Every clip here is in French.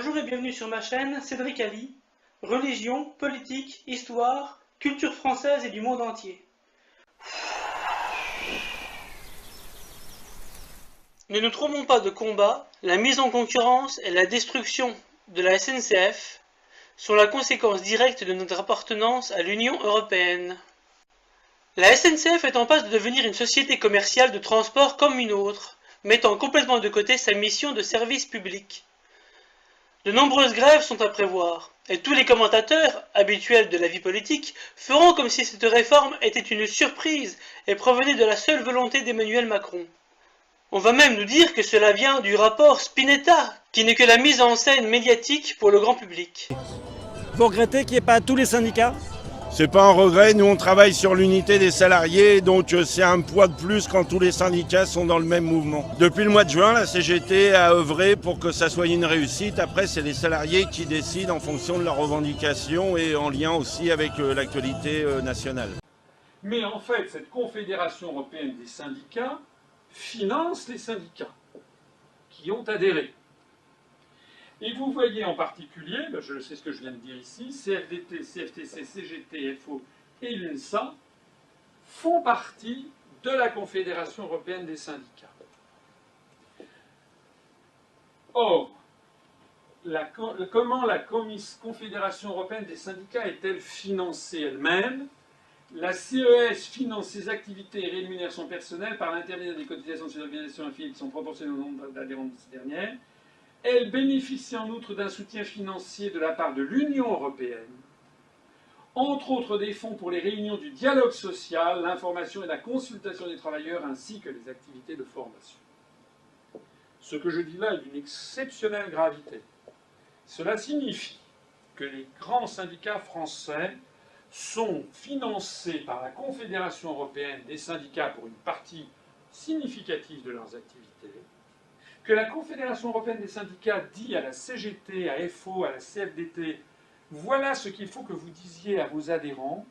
Bonjour et bienvenue sur ma chaîne Cédric Ali, religion, politique, histoire, culture française et du monde entier. Ne nous trompons pas de combat, la mise en concurrence et la destruction de la SNCF sont la conséquence directe de notre appartenance à l'Union européenne. La SNCF est en passe de devenir une société commerciale de transport comme une autre, mettant complètement de côté sa mission de service public. De nombreuses grèves sont à prévoir, et tous les commentateurs, habituels de la vie politique, feront comme si cette réforme était une surprise et provenait de la seule volonté d'Emmanuel Macron. On va même nous dire que cela vient du rapport Spinetta, qui n'est que la mise en scène médiatique pour le grand public. Vous regrettez qu'il n'y ait pas tous les syndicats ? C'est pas un regret, nous on travaille sur l'unité des salariés, donc c'est un poids de plus quand tous les syndicats sont dans le même mouvement. Depuis le mois de juin, la CGT a œuvré pour que ça soit une réussite. Après, c'est les salariés qui décident en fonction de leurs revendications et en lien aussi avec l'actualité nationale. Mais en fait, cette Confédération européenne des syndicats finance les syndicats qui ont adhéré. Et vous voyez en particulier, je sais ce que je viens de dire ici, CFDT, CFTC, CGT, FO et l'UNSA font partie de la Confédération européenne des syndicats. Or, comment la Confédération européenne des syndicats est-elle financée elle-même? La CES finance ses activités et rémunérations personnelles par l'intermédiaire des cotisations de ces organisations affiliées qui sont proportionnées au nombre d'adhérents de ces dernières. Elle bénéficie en outre d'un soutien financier de la part de l'Union européenne, entre autres des fonds pour les réunions du dialogue social, l'information et la consultation des travailleurs, ainsi que les activités de formation. Ce que je dis là est d'une exceptionnelle gravité. Cela signifie que les grands syndicats français sont financés par la Confédération européenne des syndicats pour une partie significative de leurs activités, que la Confédération européenne des syndicats dit à la CGT, à FO, à la CFDT, voilà ce qu'il faut que vous disiez à vos adhérents,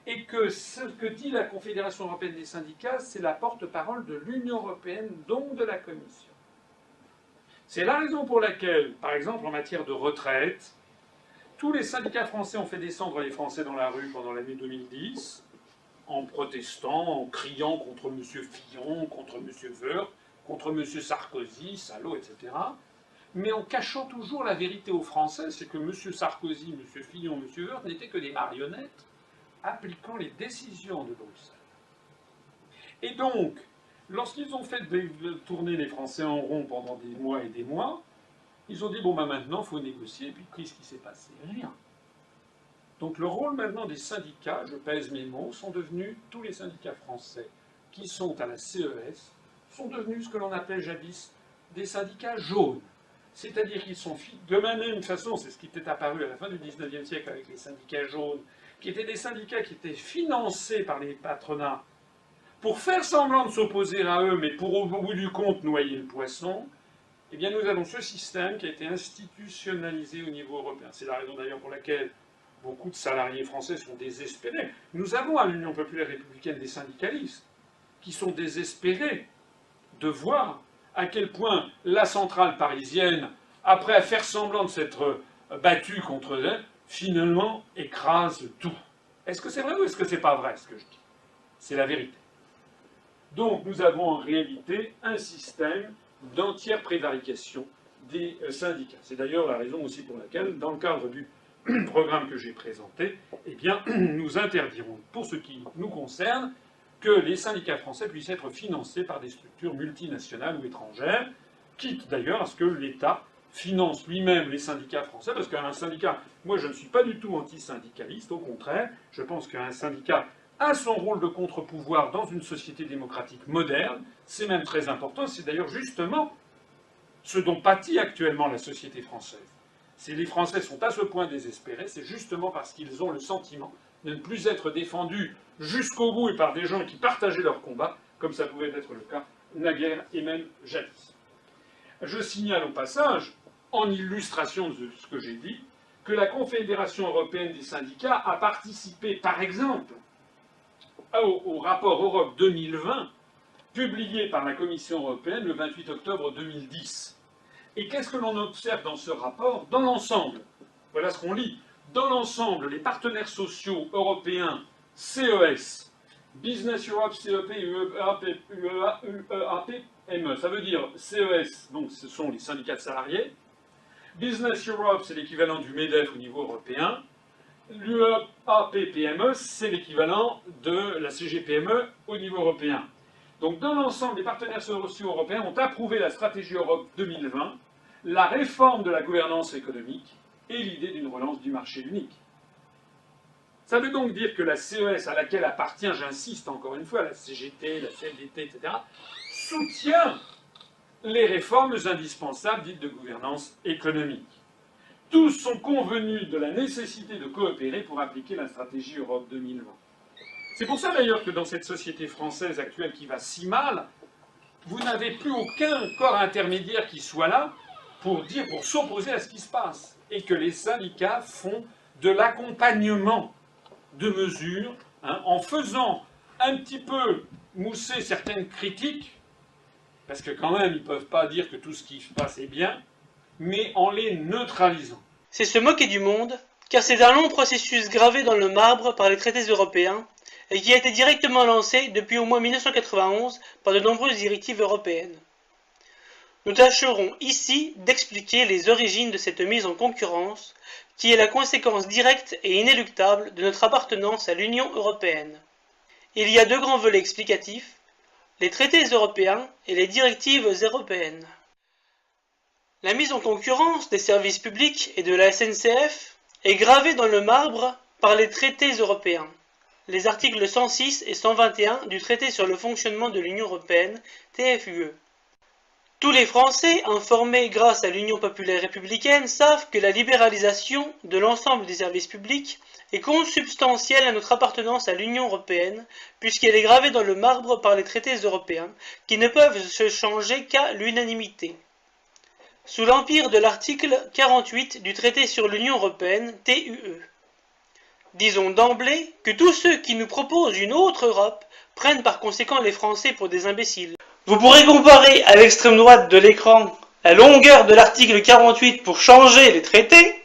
et que ce que dit la Confédération européenne des syndicats, c'est la porte-parole de l'Union européenne, donc de la Commission. C'est la raison pour laquelle, par exemple, en matière de retraite, tous les syndicats français ont fait descendre les Français dans la rue pendant l'année 2010, en protestant, en criant contre M. Fillon, contre M. Woerth, contre M. Sarkozy, salaud, etc., mais en cachant toujours la vérité aux Français, c'est que M. Sarkozy, M. Fillon, M. Woerth n'étaient que des marionnettes appliquant les décisions de Bruxelles. Et donc, lorsqu'ils ont fait tourner les Français en rond pendant des mois et des mois, ils ont dit, bon, maintenant, il faut négocier, et puis qu'est-ce qui s'est passé? Rien. Donc le rôle maintenant des syndicats, je pèse mes mots, sont devenus, tous les syndicats français qui sont à la CES, sont devenus ce que l'on appelait jadis des syndicats jaunes. C'est-à-dire qu'ils sont de la même façon, c'est ce qui était apparu à la fin du XIXe siècle avec les syndicats jaunes, qui étaient des syndicats qui étaient financés par les patronats pour faire semblant de s'opposer à eux, mais pour au bout du compte noyer le poisson. Eh bien nous avons ce système qui a été institutionnalisé au niveau européen. C'est la raison d'ailleurs pour laquelle beaucoup de salariés français sont désespérés. Nous avons à l'Union populaire républicaine des syndicalistes qui sont désespérés de voir à quel point la centrale parisienne, après faire semblant de s'être battue contre elle, finalement écrase tout. Est-ce que c'est vrai ou est-ce que c'est pas vrai ce que je dis? C'est la vérité. Donc nous avons en réalité un système d'entière prévarication des syndicats. C'est d'ailleurs la raison aussi pour laquelle, dans le cadre du programme que j'ai présenté, eh bien, nous interdirons, pour ce qui nous concerne, que les syndicats français puissent être financés par des structures multinationales ou étrangères, quitte d'ailleurs à ce que l'État finance lui-même les syndicats français, parce qu'un syndicat, moi je ne suis pas du tout anti-syndicaliste, au contraire, je pense qu'un syndicat a son rôle de contre-pouvoir dans une société démocratique moderne, c'est même très important, c'est d'ailleurs justement ce dont pâtit actuellement la société française. Si les Français sont à ce point désespérés, c'est justement parce qu'ils ont le sentiment de ne plus être défendus jusqu'au bout et par des gens qui partageaient leur combat, comme ça pouvait être le cas naguère et même jadis. Je signale au passage, en illustration de ce que j'ai dit, que la Confédération européenne des syndicats a participé, par exemple, au rapport Europe 2020, publié par la Commission européenne le 28 octobre 2010. Et qu'est-ce que l'on observe dans ce rapport? Dans l'ensemble, voilà ce qu'on lit. Dans l'ensemble, les partenaires sociaux européens, CES, Business Europe, CEP, UEAPME, ça veut dire CES, donc ce sont les syndicats de salariés. Business Europe, c'est l'équivalent du MEDEF au niveau européen. L'UEAPPME, c'est l'équivalent de la CGPME au niveau européen. Donc dans l'ensemble, les partenaires sociaux européens ont approuvé la stratégie Europe 2020, la réforme de la gouvernance économique et l'idée d'une relance du marché unique. Ça veut donc dire que la CES, à laquelle appartient, j'insiste encore une fois, la CGT, la CFDT, etc., soutient les réformes indispensables dites de gouvernance économique. Tous sont convenus de la nécessité de coopérer pour appliquer la stratégie Europe 2020. C'est pour ça d'ailleurs que dans cette société française actuelle qui va si mal, vous n'avez plus aucun corps intermédiaire qui soit là pour s'opposer à ce qui se passe. Et que les syndicats font de l'accompagnement de mesures, en faisant un petit peu mousser certaines critiques, parce que quand même ils ne peuvent pas dire que tout ce qui se passe est bien, mais en les neutralisant. C'est se moquer du monde, car c'est un long processus gravé dans le marbre par les traités européens, et qui a été directement lancé depuis au moins 1991 par de nombreuses directives européennes. Nous tâcherons ici d'expliquer les origines de cette mise en concurrence, qui est la conséquence directe et inéluctable de notre appartenance à l'Union européenne. Il y a deux grands volets explicatifs, les traités européens et les directives européennes. La mise en concurrence des services publics et de la SNCF est gravée dans le marbre par les traités européens, les articles 106 et 121 du traité sur le fonctionnement de l'Union européenne, TFUE. Tous les Français, informés grâce à l'Union populaire républicaine, savent que la libéralisation de l'ensemble des services publics est consubstantielle à notre appartenance à l'Union européenne, puisqu'elle est gravée dans le marbre par les traités européens, qui ne peuvent se changer qu'à l'unanimité. Sous l'empire de l'article 48 du traité sur l'Union européenne, TUE. Disons d'emblée que tous ceux qui nous proposent une autre Europe prennent par conséquent les Français pour des imbéciles. Vous pourrez comparer à l'extrême droite de l'écran la longueur de l'article 48 pour changer les traités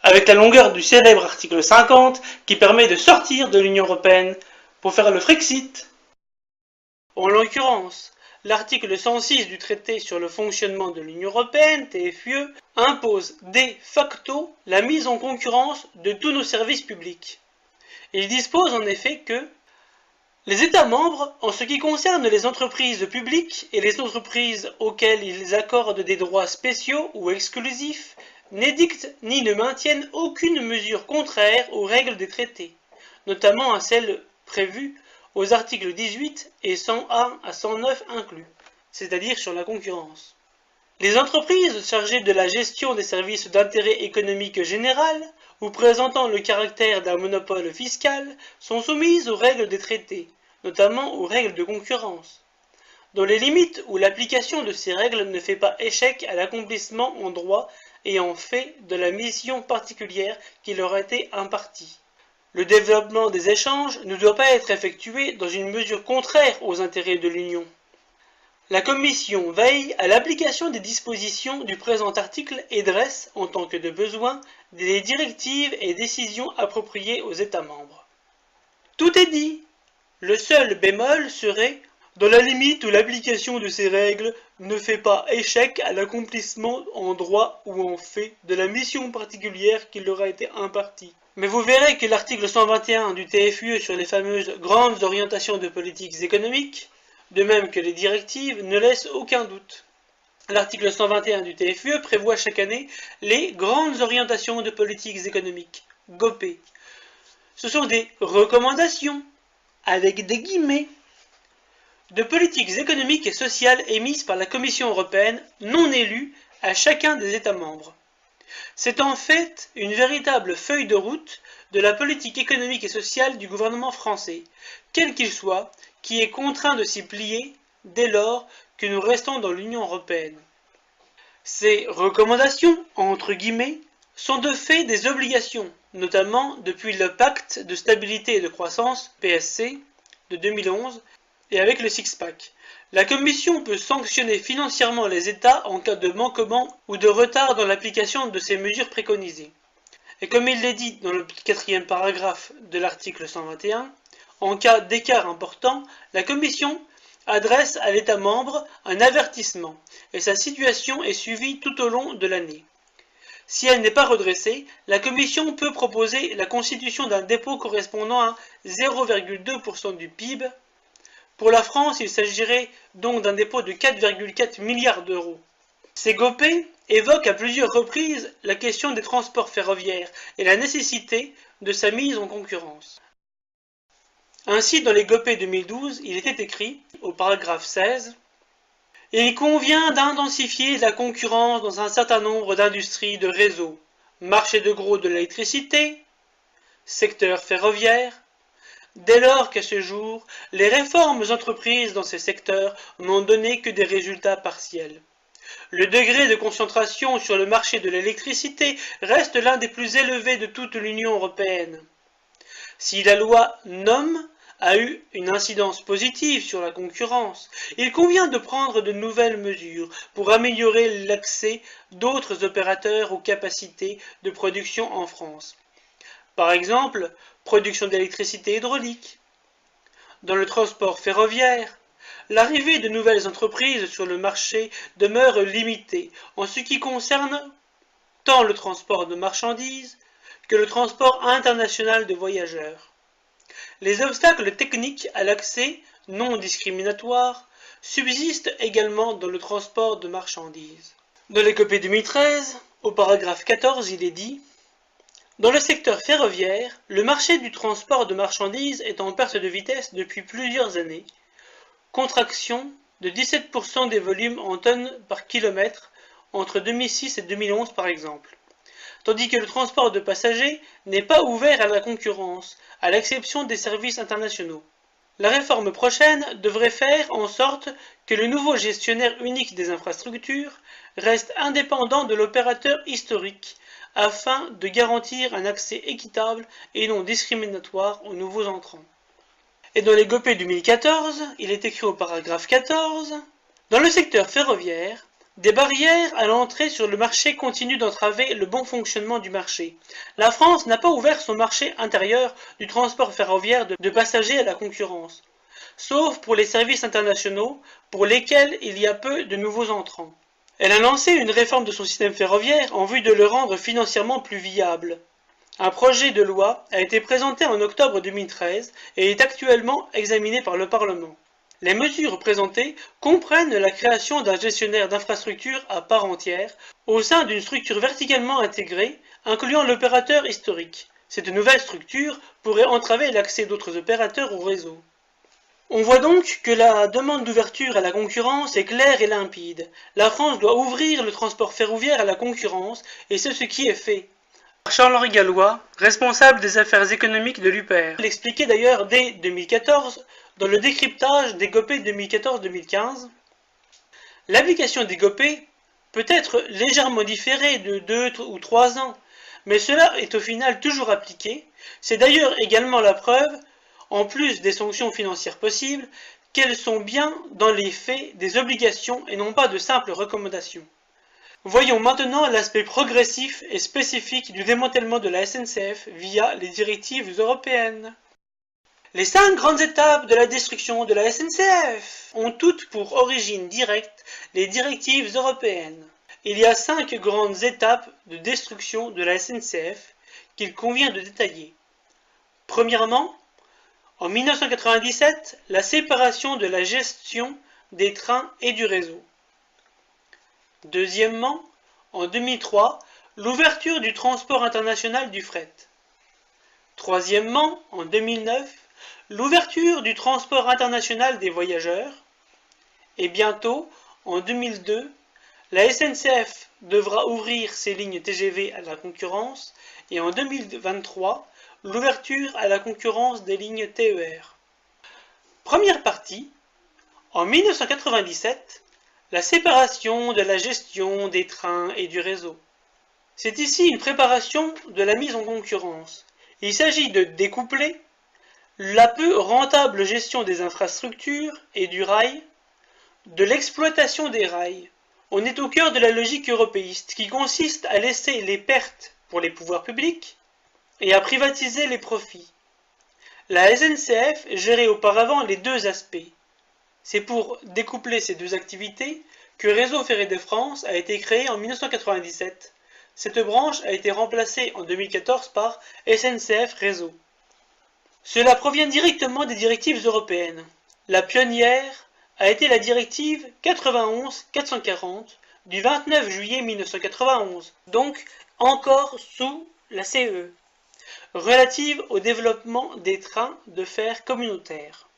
avec la longueur du célèbre article 50 qui permet de sortir de l'Union européenne pour faire le Frexit. En l'occurrence, l'article 106 du traité sur le fonctionnement de l'Union européenne, TFUE, impose de facto la mise en concurrence de tous nos services publics. Il dispose en effet que les États membres, en ce qui concerne les entreprises publiques et les entreprises auxquelles ils accordent des droits spéciaux ou exclusifs, n'édictent ni ne maintiennent aucune mesure contraire aux règles des traités, notamment à celles prévues aux articles 18 et 101 à 109 inclus, c'est-à-dire sur la concurrence. Les entreprises chargées de la gestion des services d'intérêt économique général ou présentant le caractère d'un monopole fiscal sont soumises aux règles des traités, notamment aux règles de concurrence, dans les limites où l'application de ces règles ne fait pas échec à l'accomplissement en droit et en fait de la mission particulière qui leur a été impartie. Le développement des échanges ne doit pas être effectué dans une mesure contraire aux intérêts de l'Union. La Commission veille à l'application des dispositions du présent article et dresse, en tant que de besoin, des directives et décisions appropriées aux États membres. Tout est dit. Le seul bémol serait, dans la limite où l'application de ces règles ne fait pas échec à l'accomplissement en droit ou en fait de la mission particulière qui leur a été impartie. Mais vous verrez que l'article 121 du TFUE sur les fameuses grandes orientations de politiques économiques, de même que les directives, ne laisse aucun doute. L'article 121 du TFUE prévoit chaque année les grandes orientations de politiques économiques, GOPE. Ce sont des recommandations, avec des guillemets, de politiques économiques et sociales émises par la Commission européenne, non élue, à chacun des États membres. C'est en fait une véritable feuille de route de la politique économique et sociale du gouvernement français, quel qu'il soit, qui est contraint de s'y plier dès lors que nous restons dans l'Union européenne. Ces recommandations, entre guillemets, sont de fait des obligations, notamment depuis le pacte de stabilité et de croissance, PSC, de 2011, et avec le six-pack. La Commission peut sanctionner financièrement les États en cas de manquement ou de retard dans l'application de ces mesures préconisées. Et comme il l'est dit dans le 4e paragraphe de l'article 121, en cas d'écart important, la Commission adresse à l'État membre un avertissement et sa situation est suivie tout au long de l'année. Si elle n'est pas redressée, la Commission peut proposer la constitution d'un dépôt correspondant à 0,2% du PIB. Pour la France, il s'agirait donc d'un dépôt de 4,4 milliards d'euros. Ces GOPE évoquent à plusieurs reprises la question des transports ferroviaires et la nécessité de sa mise en concurrence. Ainsi, dans les GOPE 2012, il était écrit, au paragraphe 16, « Il convient d'intensifier la concurrence dans un certain nombre d'industries de réseau, marché de gros de l'électricité, secteur ferroviaire, dès lors qu'à ce jour, les réformes entreprises dans ces secteurs n'ont donné que des résultats partiels. Le degré de concentration sur le marché de l'électricité reste l'un des plus élevés de toute l'Union européenne. Si la loi NOM a eu une incidence positive sur la concurrence, il convient de prendre de nouvelles mesures pour améliorer l'accès d'autres opérateurs aux capacités de production en France. Par exemple, production d'électricité hydraulique. Dans le transport ferroviaire, l'arrivée de nouvelles entreprises sur le marché demeure limitée en ce qui concerne tant le transport de marchandises que le transport international de voyageurs. Les obstacles techniques à l'accès non discriminatoire subsistent également dans le transport de marchandises. Dans les GOPE 2013, au paragraphe 14, il est dit « Dans le secteur ferroviaire, le marché du transport de marchandises est en perte de vitesse depuis plusieurs années, contraction de 17% des volumes en tonnes par kilomètre entre 2006 et 2011 par exemple. Tandis que le transport de passagers n'est pas ouvert à la concurrence, à l'exception des services internationaux. La réforme prochaine devrait faire en sorte que le nouveau gestionnaire unique des infrastructures reste indépendant de l'opérateur historique, afin de garantir un accès équitable et non discriminatoire aux nouveaux entrants. Et dans les GOPE 2014, il est écrit au paragraphe 14, « Dans le secteur ferroviaire, des barrières à l'entrée sur le marché continuent d'entraver le bon fonctionnement du marché. La France n'a pas ouvert son marché intérieur du transport ferroviaire de passagers à la concurrence, sauf pour les services internationaux pour lesquels il y a peu de nouveaux entrants. Elle a lancé une réforme de son système ferroviaire en vue de le rendre financièrement plus viable. Un projet de loi a été présenté en octobre 2013 et est actuellement examiné par le Parlement. Les mesures présentées comprennent la création d'un gestionnaire d'infrastructure à part entière au sein d'une structure verticalement intégrée, incluant l'opérateur historique. Cette nouvelle structure pourrait entraver l'accès d'autres opérateurs au réseau. On voit donc que la demande d'ouverture à la concurrence est claire et limpide. La France doit ouvrir le transport ferroviaire à la concurrence, et c'est ce qui est fait. Charles-Henri Gallois, responsable des affaires économiques de l'UPR, l'expliquait d'ailleurs dès 2014 dans le décryptage des GOPE 2014-2015. L'application des GOPE peut être légèrement différée de 2 ou 3 ans, mais cela est au final toujours appliqué. C'est d'ailleurs également la preuve, en plus des sanctions financières possibles, qu'elles sont bien dans les faits des obligations et non pas de simples recommandations. Voyons maintenant l'aspect progressif et spécifique du démantèlement de la SNCF via les directives européennes. Les 5 grandes étapes de la destruction de la SNCF ont toutes pour origine directe les directives européennes. Il y a 5 grandes étapes de destruction de la SNCF qu'il convient de détailler. Premièrement, en 1997, la séparation de la gestion des trains et du réseau. Deuxièmement, en 2003, l'ouverture du transport international du fret. Troisièmement, en 2009, l'ouverture du transport international des voyageurs. Et bientôt, en 2002, la SNCF devra ouvrir ses lignes TGV à la concurrence et en 2023, l'ouverture à la concurrence des lignes TER. Première partie, en 1997, la séparation de la gestion des trains et du réseau. C'est ici une préparation de la mise en concurrence. Il s'agit de découpler la peu rentable gestion des infrastructures et du rail de l'exploitation des rails. On est au cœur de la logique européiste qui consiste à laisser les pertes pour les pouvoirs publics et à privatiser les profits. La SNCF gérait auparavant les deux aspects. C'est pour découpler ces deux activités que Réseau Ferré de France a été créé en 1997. Cette branche a été remplacée en 2014 par SNCF Réseau. Cela provient directement des directives européennes. La pionnière a été la directive 91-440 du 29 juillet 1991, donc encore sous la CE, relative au développement des trains de fer communautaires.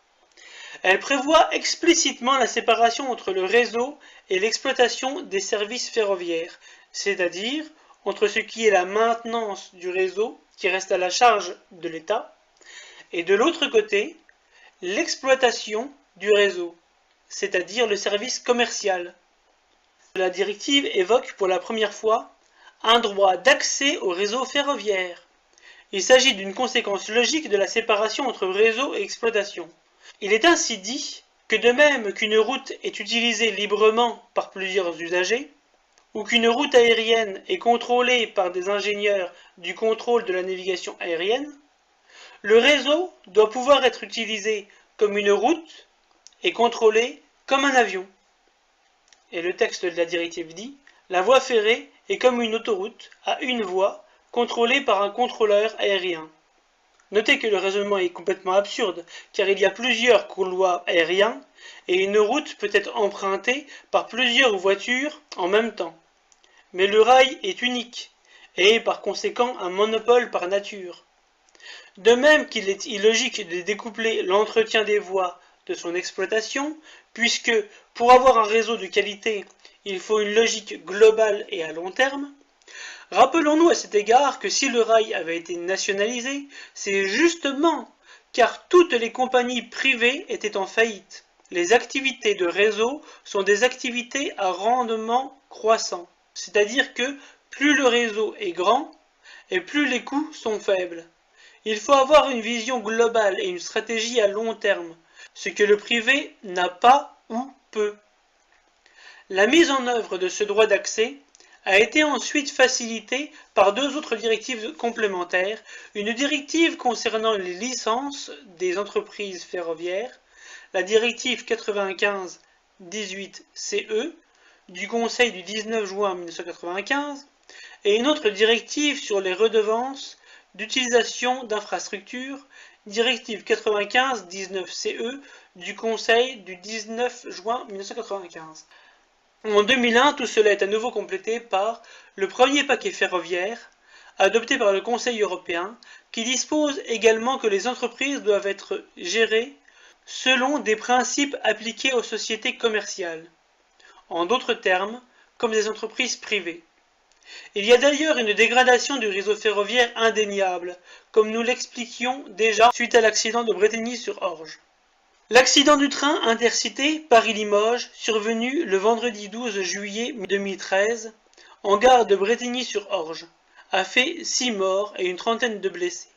Elle prévoit explicitement la séparation entre le réseau et l'exploitation des services ferroviaires, c'est-à-dire entre ce qui est la maintenance du réseau, qui reste à la charge de l'État, et de l'autre côté, l'exploitation du réseau, c'est-à-dire le service commercial. La directive évoque pour la première fois un droit d'accès au réseau ferroviaire. Il s'agit d'une conséquence logique de la séparation entre réseau et exploitation. Il est ainsi dit que de même qu'une route est utilisée librement par plusieurs usagers, ou qu'une route aérienne est contrôlée par des ingénieurs du contrôle de la navigation aérienne, le réseau doit pouvoir être utilisé comme une route et contrôlé comme un avion. Et le texte de la directive dit « La voie ferrée est comme une autoroute à une voie contrôlée par un contrôleur aérien ». Notez que le raisonnement est complètement absurde, car il y a plusieurs couloirs aériens et une route peut être empruntée par plusieurs voitures en même temps. Mais le rail est unique et est par conséquent un monopole par nature. De même qu'il est illogique de découpler l'entretien des voies de son exploitation, puisque pour avoir un réseau de qualité, il faut une logique globale et à long terme, rappelons-nous à cet égard que si le rail avait été nationalisé, c'est justement car toutes les compagnies privées étaient en faillite. Les activités de réseau sont des activités à rendement croissant, c'est-à-dire que plus le réseau est grand et plus les coûts sont faibles. Il faut avoir une vision globale et une stratégie à long terme, ce que le privé n'a pas ou peu. La mise en œuvre de ce droit d'accès a été ensuite facilitée par deux autres directives complémentaires, une directive concernant les licences des entreprises ferroviaires, la directive 95-18-CE du Conseil du 19 juin 1995, et une autre directive sur les redevances d'utilisation d'infrastructures, directive 95-19-CE du Conseil du 19 juin 1995. En 2001, tout cela est à nouveau complété par le premier paquet ferroviaire, adopté par le Conseil européen, qui dispose également que les entreprises doivent être gérées selon des principes appliqués aux sociétés commerciales, en d'autres termes, comme des entreprises privées. Il y a d'ailleurs une dégradation du réseau ferroviaire indéniable, comme nous l'expliquions déjà suite à l'accident de Bretigny-sur-Orge. L'accident du train intercité Paris-Limoges, survenu le vendredi 12 juillet 2013, en gare de Bretigny-sur-Orge, a fait 6 morts et une trentaine de blessés.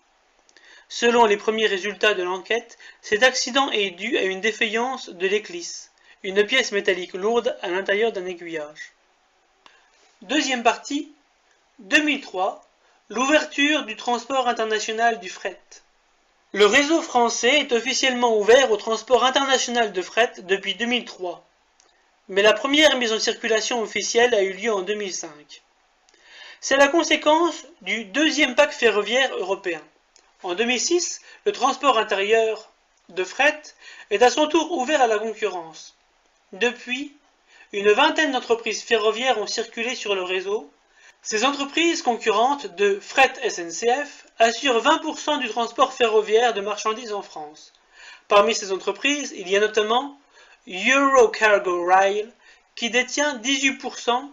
Selon les premiers résultats de l'enquête, cet accident est dû à une défaillance de l'éclisse, une pièce métallique lourde à l'intérieur d'un aiguillage. Deuxième partie, 2003, l'ouverture du transport international du fret. Le réseau français est officiellement ouvert au transport international de fret depuis 2003, mais la première mise en circulation officielle a eu lieu en 2005. C'est la conséquence du deuxième pacte ferroviaire européen. En 2006, le transport intérieur de fret est à son tour ouvert à la concurrence. Depuis, une vingtaine d'entreprises ferroviaires ont circulé sur le réseau. Ces entreprises concurrentes de Fret SNCF assurent 20% du transport ferroviaire de marchandises en France. Parmi ces entreprises, il y a notamment Eurocargo Rail, qui détient 18%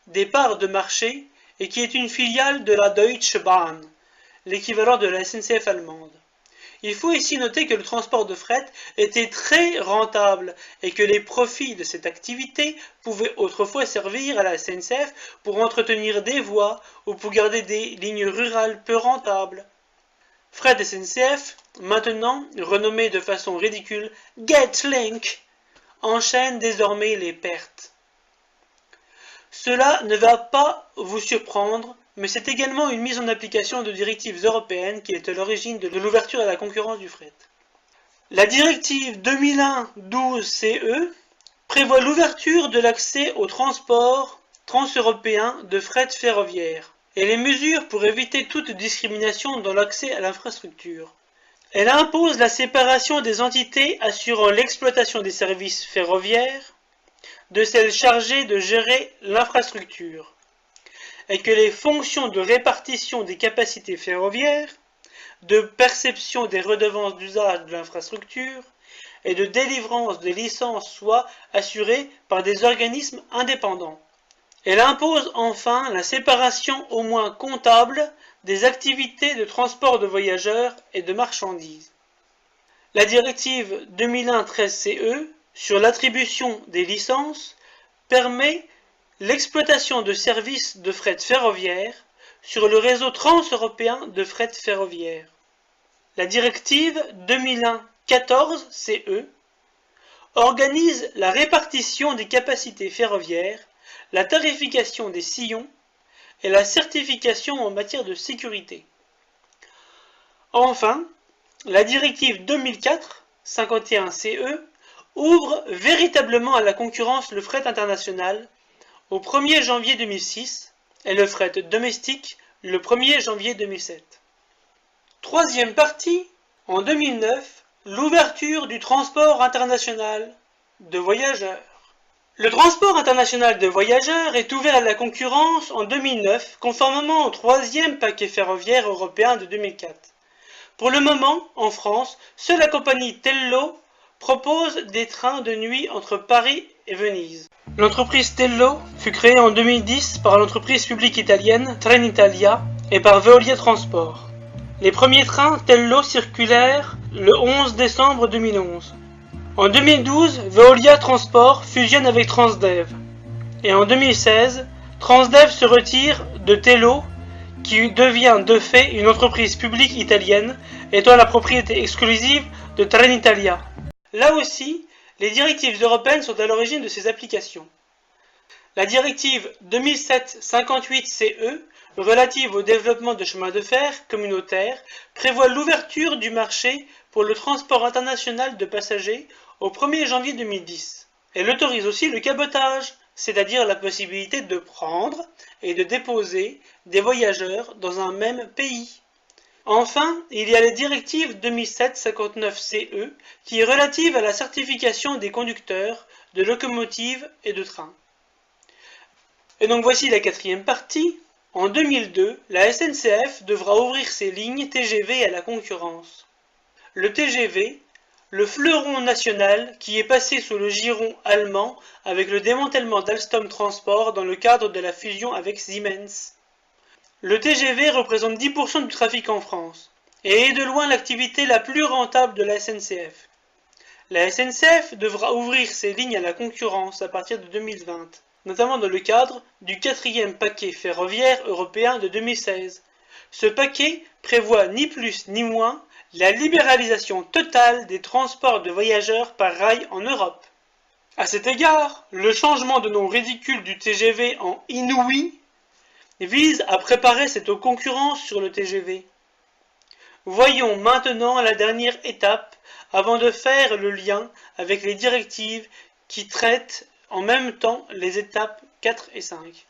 des parts de marché et qui est une filiale de la Deutsche Bahn, l'équivalent de la SNCF allemande. Il faut ici noter que le transport de fret était très rentable et que les profits de cette activité pouvaient autrefois servir à la SNCF pour entretenir des voies ou pour garder des lignes rurales peu rentables. Fret SNCF, maintenant renommé de façon ridicule Getlink, enchaîne désormais les pertes. Cela ne va pas vous surprendre, mais c'est également une mise en application de directives européennes qui est à l'origine de l'ouverture à la concurrence du fret. La directive 2001/12/CE prévoit l'ouverture de l'accès au transport transeuropéen de fret ferroviaire et les mesures pour éviter toute discrimination dans l'accès à l'infrastructure. Elle impose la séparation des entités assurant l'exploitation des services ferroviaires de celles chargées de gérer l'infrastructure, et que les fonctions de répartition des capacités ferroviaires, de perception des redevances d'usage de l'infrastructure et de délivrance des licences soient assurées par des organismes indépendants. Elle impose enfin la séparation au moins comptable des activités de transport de voyageurs et de marchandises. La directive 2001/13/CE sur l'attribution des licences permet l'exploitation de services de fret ferroviaire sur le réseau transeuropéen de fret ferroviaire. La directive 2001/14/CE organise la répartition des capacités ferroviaires, la tarification des sillons et la certification en matière de sécurité. Enfin, la directive 2004/51/CE ouvre véritablement à la concurrence le fret international au 1er janvier 2006 et le fret domestique le 1er janvier 2007. Troisième partie, en 2009, l'ouverture du transport international de voyageurs. Le transport international de voyageurs est ouvert à la concurrence en 2009, conformément au troisième paquet ferroviaire européen de 2004. Pour le moment, en France, seule la compagnie Tello propose des trains de nuit entre Paris et Venise. L'entreprise Tello fut créée en 2010 par l'entreprise publique italienne Trenitalia et par Veolia Transport. Les premiers trains Tello circulèrent le 11 décembre 2011. En 2012, Veolia Transport fusionne avec Transdev. Et en 2016, Transdev se retire de Tello, qui devient de fait une entreprise publique italienne, étant la propriété exclusive de Trenitalia. Là aussi, les directives européennes sont à l'origine de ces applications. La directive 2007/58/CE, relative au développement de chemins de fer communautaires, prévoit l'ouverture du marché pour le transport international de passagers au 1er janvier 2010. Elle autorise aussi le cabotage, c'est-à-dire la possibilité de prendre et de déposer des voyageurs dans un même pays. Enfin, il y a la directive 2007/59/CE qui est relative à la certification des conducteurs de locomotives et de trains. Et donc voici la quatrième partie. En 2002, la SNCF devra ouvrir ses lignes TGV à la concurrence. Le TGV, le fleuron national qui est passé sous le giron allemand avec le démantèlement d'Alstom Transport dans le cadre de la fusion avec Siemens. Le TGV représente 10% du trafic en France et est de loin l'activité la plus rentable de la SNCF. La SNCF devra ouvrir ses lignes à la concurrence à partir de 2020, notamment dans le cadre du quatrième paquet ferroviaire européen de 2016. Ce paquet prévoit ni plus ni moins la libéralisation totale des transports de voyageurs par rail en Europe. À cet égard, le changement de nom ridicule du TGV en Inouï vise à préparer cette concurrence sur le TGV. Voyons maintenant la dernière étape avant de faire le lien avec les directives qui traitent en même temps les étapes 4 et 5.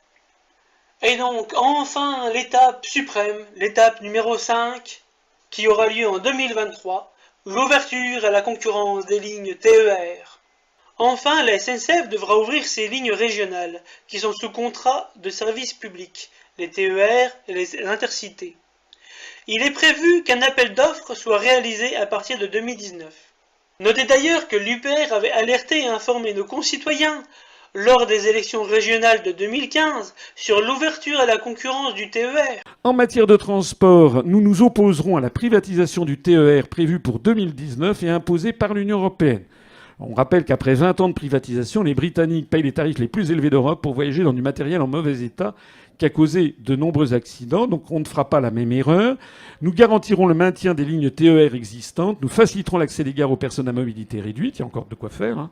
Et donc enfin l'étape suprême, l'étape numéro 5, qui aura lieu en 2023, l'ouverture à la concurrence des lignes TER. Enfin, la SNCF devra ouvrir ses lignes régionales, qui sont sous contrat de service public, les TER et les intercités. Il est prévu qu'un appel d'offres soit réalisé à partir de 2019. Notez d'ailleurs que l'UPR avait alerté et informé nos concitoyens lors des élections régionales de 2015 sur l'ouverture à la concurrence du TER. En matière de transport, nous nous opposerons à la privatisation du TER prévue pour 2019 et imposée par l'Union européenne. On rappelle qu'après 20 ans de privatisation, les Britanniques payent les tarifs les plus élevés d'Europe pour voyager dans du matériel en mauvais état qui a causé de nombreux accidents. Donc on ne fera pas la même erreur. Nous garantirons le maintien des lignes TER existantes. Nous faciliterons l'accès des gares aux personnes à mobilité réduite. Il y a encore de quoi faire.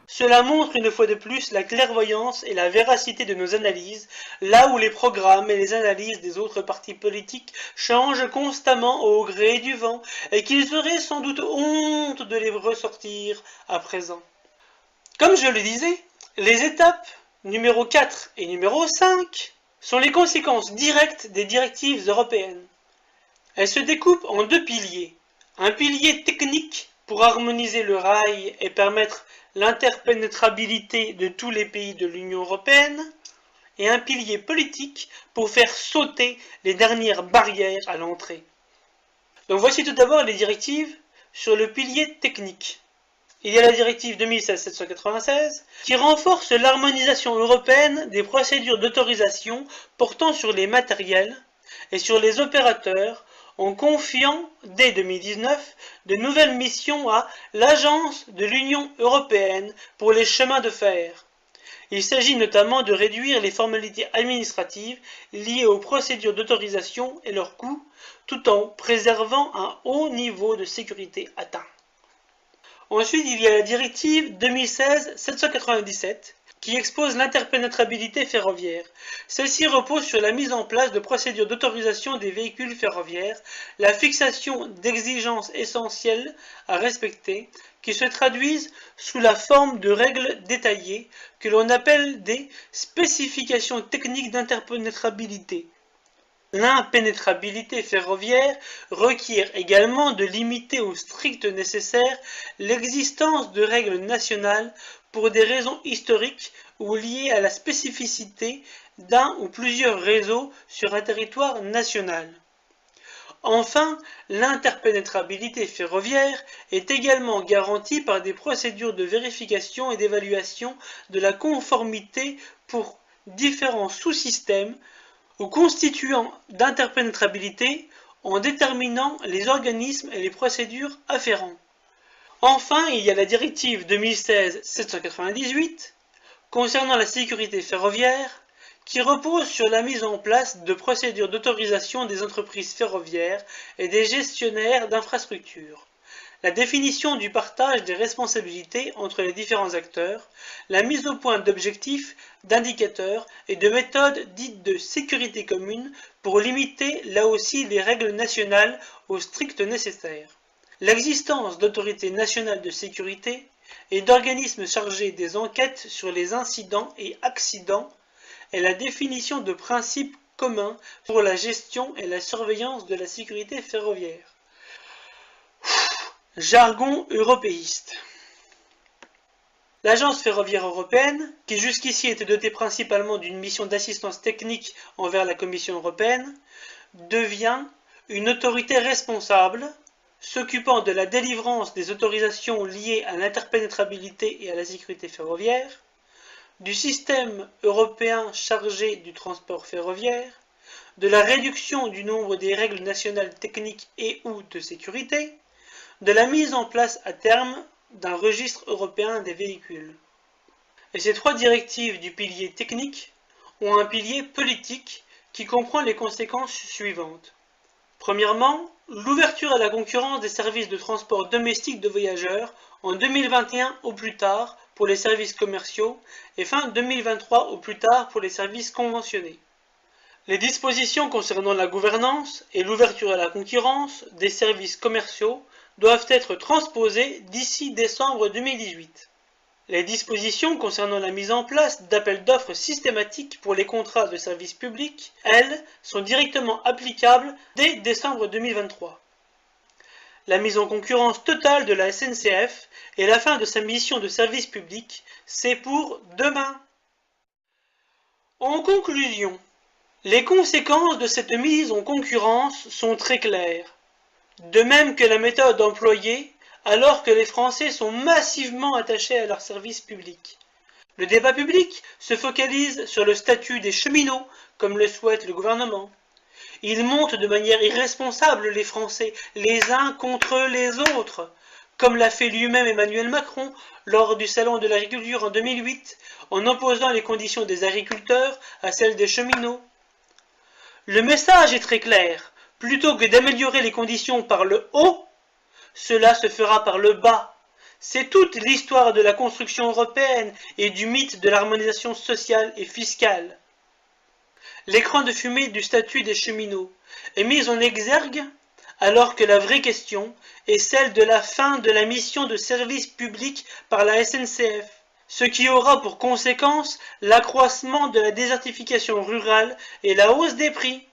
Cela montre une fois de plus la clairvoyance et la véracité de nos analyses, là où les programmes et les analyses des autres partis politiques changent constamment au gré du vent, et qu'il serait sans doute honte de les ressortir à présent. Comme je le disais, les étapes numéro 4 et numéro 5 sont les conséquences directes des directives européennes. Elles se découpent en deux piliers. Un pilier technique pour harmoniser le rail et permettre l'interpénétrabilité de tous les pays de l'Union européenne, et un pilier politique pour faire sauter les dernières barrières à l'entrée. Donc voici tout d'abord les directives sur le pilier technique. Il y a la directive 2016-796 qui renforce l'harmonisation européenne des procédures d'autorisation portant sur les matériels et sur les opérateurs en confiant dès 2019 de nouvelles missions à l'Agence de l'Union européenne pour les chemins de fer. Il s'agit notamment de réduire les formalités administratives liées aux procédures d'autorisation et leurs coûts, tout en préservant un haut niveau de sécurité atteint. Ensuite, il y a la directive 2016-797 qui expose l'interpénétrabilité ferroviaire. Celle-ci repose sur la mise en place de procédures d'autorisation des véhicules ferroviaires, la fixation d'exigences essentielles à respecter, qui se traduisent sous la forme de règles détaillées que l'on appelle des spécifications techniques d'interpénétrabilité. L'impénétrabilité ferroviaire requiert également de limiter au strict nécessaire l'existence de règles nationales pour des raisons historiques ou liées à la spécificité d'un ou plusieurs réseaux sur un territoire national. Enfin, l'interpénétrabilité ferroviaire est également garantie par des procédures de vérification et d'évaluation de la conformité pour différents sous-systèmes ou constituants d'interpénétrabilité en déterminant les organismes et les procédures afférents. Enfin, il y a la directive 2016-798 concernant la sécurité ferroviaire qui repose sur la mise en place de procédures d'autorisation des entreprises ferroviaires et des gestionnaires d'infrastructures, la définition du partage des responsabilités entre les différents acteurs, la mise au point d'objectifs, d'indicateurs et de méthodes dites de sécurité commune pour limiter là aussi les règles nationales au strict nécessaire, l'existence d'autorités nationales de sécurité et d'organismes chargés des enquêtes sur les incidents et accidents et la définition de principes communs pour la gestion et la surveillance de la sécurité ferroviaire. Jargon européiste. L'Agence ferroviaire européenne, qui jusqu'ici était dotée principalement d'une mission d'assistance technique envers la Commission européenne, devient une autorité responsable, s'occupant de la délivrance des autorisations liées à l'interpénétrabilité et à la sécurité ferroviaire, du système européen chargé du transport ferroviaire, de la réduction du nombre des règles nationales techniques et ou de sécurité, de la mise en place à terme d'un registre européen des véhicules. Et ces trois directives du pilier technique ont un pilier politique qui comprend les conséquences suivantes. Premièrement, l'ouverture à la concurrence des services de transport domestique de voyageurs en 2021 au plus tard pour les services commerciaux et fin 2023 au plus tard pour les services conventionnés. Les dispositions concernant la gouvernance et l'ouverture à la concurrence des services commerciaux doivent être transposées d'ici décembre 2018. Les dispositions concernant la mise en place d'appels d'offres systématiques pour les contrats de services publics, elles, sont directement applicables dès décembre 2023. La mise en concurrence totale de la SNCF et la fin de sa mission de service public, c'est pour demain. En conclusion, les conséquences de cette mise en concurrence sont très claires, de même que la méthode employée alors que les Français sont massivement attachés à leur service public. Le débat public se focalise sur le statut des cheminots, comme le souhaite le gouvernement. Il monte de manière irresponsable les Français, les uns contre les autres, comme l'a fait lui-même Emmanuel Macron lors du Salon de l'agriculture en 2008, en opposant les conditions des agriculteurs à celles des cheminots. Le message est très clair. Plutôt que d'améliorer les conditions par le haut, cela se fera par le bas, C'est toute l'histoire de la construction européenne et du mythe de l'harmonisation sociale et fiscale. L'écran de fumée du statut des cheminots est mis en exergue alors que la vraie question est celle de la fin de la mission de service public par la SNCF, ce qui aura pour conséquence l'accroissement de la désertification rurale et la hausse des prix.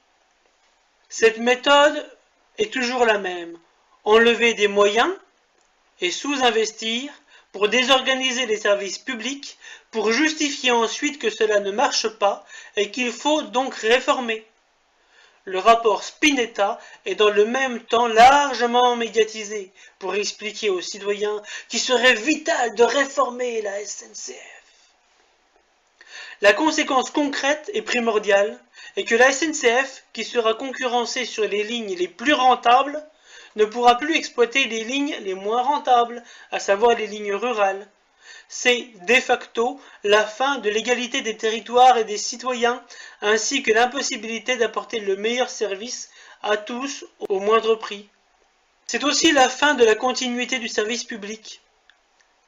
Cette méthode est toujours la même, enlever des moyens et sous-investir pour désorganiser les services publics, pour justifier ensuite que cela ne marche pas et qu'il faut donc réformer. Le rapport Spinetta est dans le même temps largement médiatisé pour expliquer aux citoyens qu'il serait vital de réformer la SNCF. La conséquence concrète et primordiale est que la SNCF, qui sera concurrencée sur les lignes les plus rentables, ne pourra plus exploiter les lignes les moins rentables, à savoir les lignes rurales. C'est de facto la fin de l'égalité des territoires et des citoyens, ainsi que l'impossibilité d'apporter le meilleur service à tous au moindre prix. C'est aussi la fin de la continuité du service public.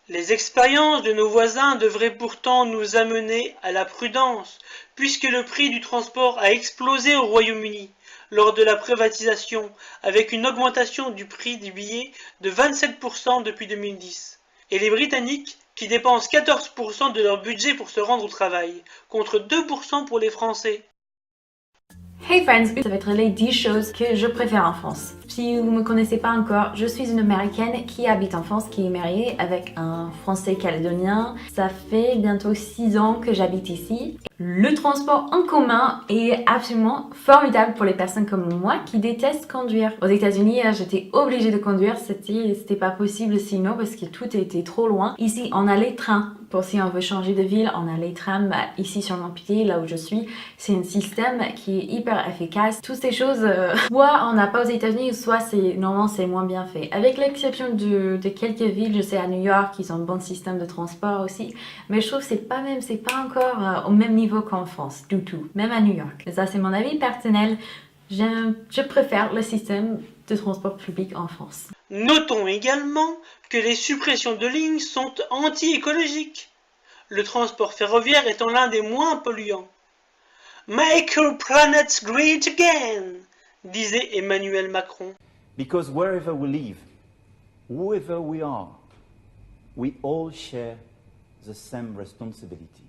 Les expériences de nos voisins devraient pourtant nous amener à la prudence, puisque le prix du transport a explosé au Royaume-Uni lors de la privatisation, avec une augmentation du prix des billets de 27% depuis 2010. Et les Britanniques, qui dépensent 14% de leur budget pour se rendre au travail, contre 2% pour les Français. Hey friends, ça va être les 10 choses que je préfère en France. Si vous ne me connaissez pas encore, je suis une Américaine qui habite en France, qui est mariée avec un Français calédonien. Ça fait bientôt 6 ans que j'habite ici. Le transport en commun est absolument formidable pour les personnes comme moi qui détestent conduire. Aux États-Unis, j'étais obligée de conduire, c'était pas possible sinon parce que tout était trop loin. Ici, on a les trains. Pour si on veut changer de ville, on a les trams. Ici sur mon pays, là où je suis, c'est un système qui est hyper efficace. Toutes ces choses, soit on n'a pas aux États-Unis, soit normalement c'est moins bien fait. Avec l'exception de quelques villes, je sais à New York, ils ont un bon système de transport aussi, mais je trouve que c'est pas encore au même niveau qu'en France, du tout, même à New York. Mais ça c'est mon avis personnel, je préfère le système de transport public en France. Notons également que les suppressions de lignes sont anti-écologiques, le transport ferroviaire étant l'un des moins polluants. « Make our planet great again !» disait Emmanuel Macron. Because wherever we live, whoever we are, we all share the same responsibility.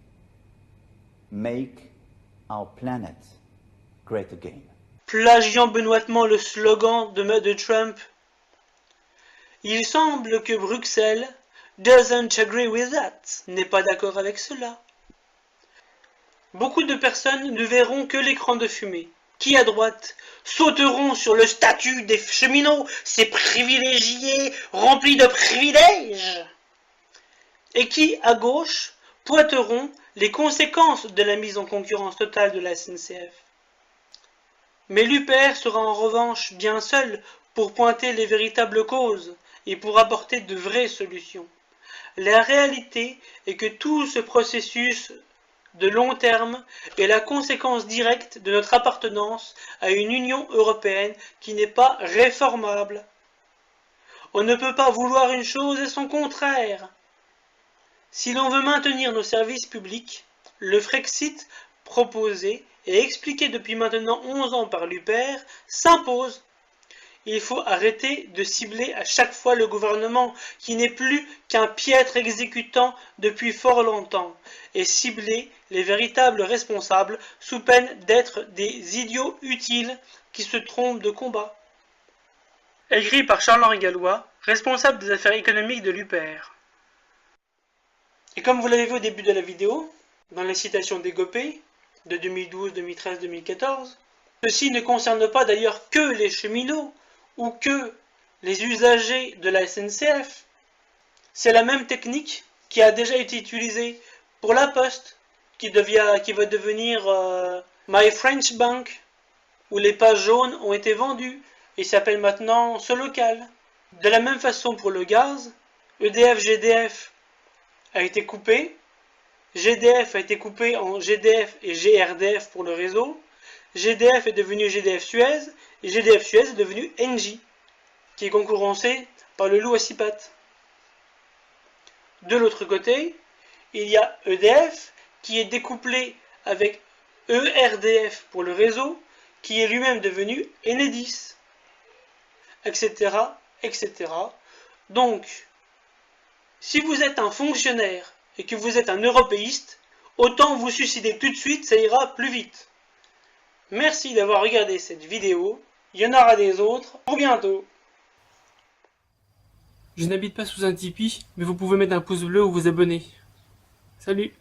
Make our planet great again. Plagiant benoîtement le slogan de Trump. Il semble que Bruxelles doesn't agree with that, n'est pas d'accord avec cela. Beaucoup de personnes ne verront que l'écran de fumée, qui à droite sauteront sur le statut des cheminots, ces privilégiés remplis de privilèges, et qui à gauche pointeront les conséquences de la mise en concurrence totale de la SNCF. Mais l'UPR sera en revanche bien seul pour pointer les véritables causes et pour apporter de vraies solutions. La réalité est que tout ce processus de long terme est la conséquence directe de notre appartenance à une Union européenne qui n'est pas réformable. On ne peut pas vouloir une chose et son contraire. Si l'on veut maintenir nos services publics, le Frexit proposé et expliqué depuis maintenant 11 ans par l'UPR s'impose. Il faut arrêter de cibler à chaque fois le gouvernement qui n'est plus qu'un piètre exécutant depuis fort longtemps et cibler les véritables responsables sous peine d'être des idiots utiles qui se trompent de combat. Écrit par Charles-Henri Gallois, responsable des affaires économiques de l'UPR. Et comme vous l'avez vu au début de la vidéo, dans les citations d'Egopé, de 2012, 2013, 2014, ceci ne concerne pas d'ailleurs que les cheminots ou que les usagers de la SNCF. C'est la même technique qui a déjà été utilisée pour la Poste, qui va devenir My French Bank, où les pages jaunes ont été vendues et s'appelle maintenant Ce Local. De la même façon pour le gaz, EDF-GDF a été coupé, GDF a été coupé en GDF et GRDF pour le réseau, GDF est devenu GDF Suez, et GDF Suez est devenu Engie, qui est concurrencé par le loup à six pattes. De l'autre côté, il y a EDF qui est découplé avec ERDF pour le réseau, qui est lui-même devenu Enedis, etc., etc. Donc, si vous êtes un fonctionnaire et que vous êtes un européiste, autant vous suicider tout de suite, ça ira plus vite. Merci d'avoir regardé cette vidéo, il y en aura des autres, pour bientôt. Je n'habite pas sous un Tipeee, mais vous pouvez mettre un pouce bleu ou vous abonner. Salut!